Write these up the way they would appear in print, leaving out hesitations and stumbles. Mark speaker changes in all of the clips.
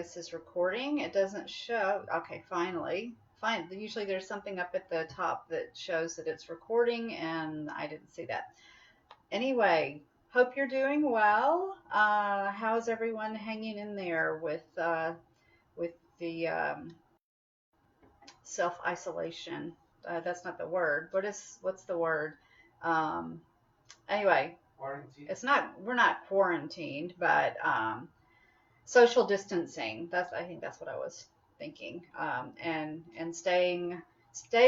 Speaker 1: this is recording. It doesn't show. Okay, finally. Fine. Usually there's something up at the top that shows that it's recording, and I didn't see that. Anyway, hope you're doing well. How's everyone hanging in there with the self-isolation? That's not the word. What's the word? Um, anyway,
Speaker 2: Quarantine.
Speaker 1: it's not. We're not quarantined, but social distancing. I think that's what I was thinking. And stay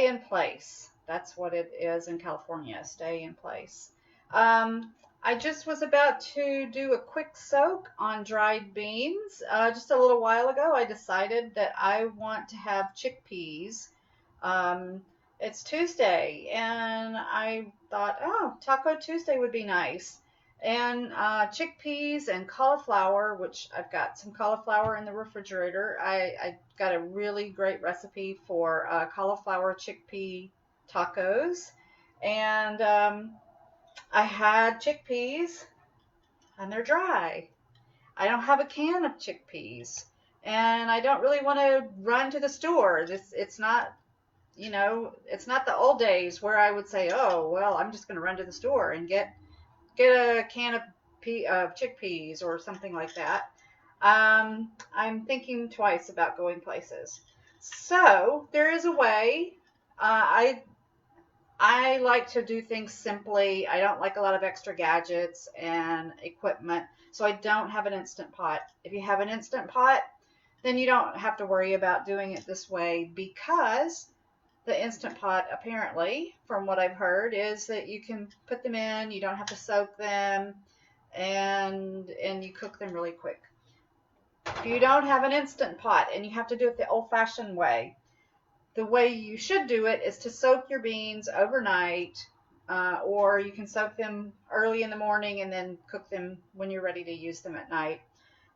Speaker 1: in place. That's what it is in California. Stay in place. I just was about to do a quick soak on dried beans. Just a little while ago, I decided that I want to have chickpeas. Um, it's Tuesday, and I thought, oh, Taco Tuesday would be nice. And chickpeas and cauliflower, which I've got some cauliflower in the refrigerator. I got a really great recipe for cauliflower chickpea tacos. And I had chickpeas, and they're dry. I don't have a can of chickpeas, and I don't really want to run to the store. It's not, it's not the old days where I would say, oh, well, I'm just going to run to the store and get a can of chickpeas or something like that. I'm thinking twice about going places. So there is a way. I like to do things simply. I don't like a lot of extra gadgets and equipment, so I don't have an Instant Pot. If you have an Instant Pot, then you don't have to worry about doing it this way, because the Instant Pot, apparently, from what I've heard, is that you can put them in, you don't have to soak them, and you cook them really quick. If you don't have an Instant Pot and you have to do it the old-fashioned way, the way you should do it is to soak your beans overnight, or you can soak them early in the morning and then cook them when you're ready to use them at night.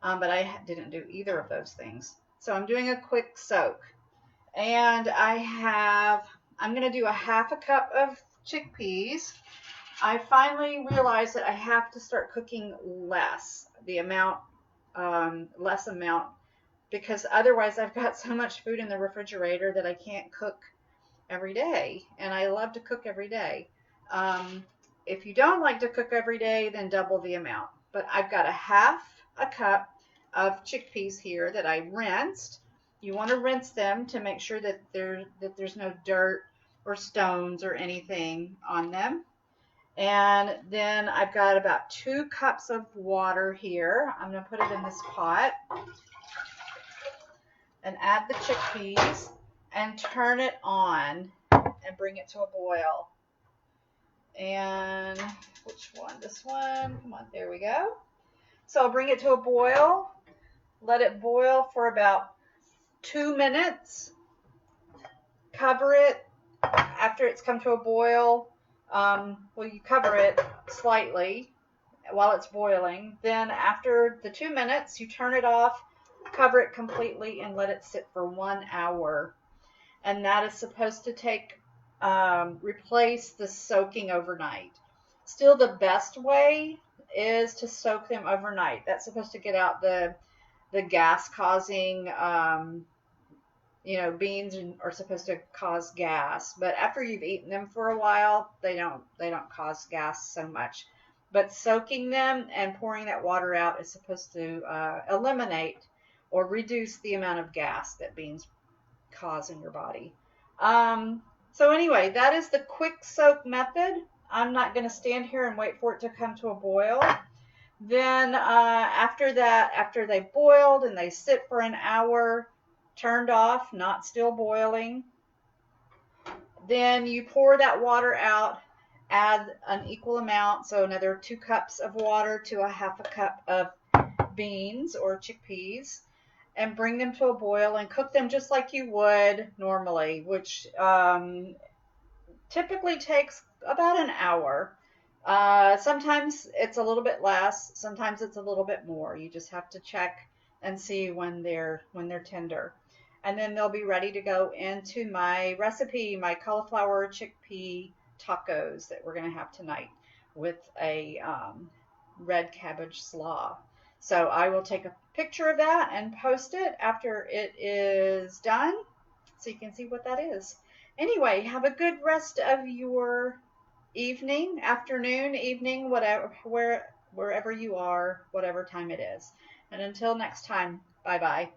Speaker 1: But I didn't do either of those things. So I'm doing a quick soak. And I'm going to do a half a cup of chickpeas. I finally realized that I have to start cooking less amount, because otherwise I've got so much food in the refrigerator that I can't cook every day. And I love to cook every day. If you don't like to cook every day, then double the amount. But I've got a half a cup of chickpeas here that I rinsed. You want to rinse them to make sure that there's no dirt or stones or anything on them. And then I've got about 2 cups of water here. I'm going to put it in this pot and add the chickpeas and turn it on and bring it to a boil. And which one? This one. Come on, there we go. So I'll bring it to a boil. Let it boil for about 2 minutes. Cover it after it's come to a boil. You cover it slightly while it's boiling. Then after the 2 minutes, you turn it off, cover it completely, and let it sit for 1 hour. And that is supposed to replace the soaking overnight. Still, the best way is to soak them overnight. That's supposed to get out the gas causing, beans are supposed to cause gas, but after you've eaten them for a while, they don't cause gas so much. But soaking them and pouring that water out is supposed to eliminate or reduce the amount of gas that beans cause in your body. So anyway, that is the quick soak method. I'm not going to stand here and wait for it to come to a boil. Then after that, after they boiled and they sit for an hour, turned off, not still boiling, then you pour that water out, add an equal amount, so another 2 cups of water to a half a cup of beans or chickpeas, and bring them to a boil and cook them just like you would normally, which typically takes about an hour. Sometimes it's a little bit less, sometimes it's a little bit more. You just have to check and see when they're tender. And then they'll be ready to go into my recipe, my cauliflower chickpea tacos that we're going to have tonight with a red cabbage slaw. So I will take a picture of that and post it after it is done so you can see what that is. Anyway, have a good rest of your evening, afternoon, evening, whatever, wherever you are, whatever time it is. And until next time, bye bye.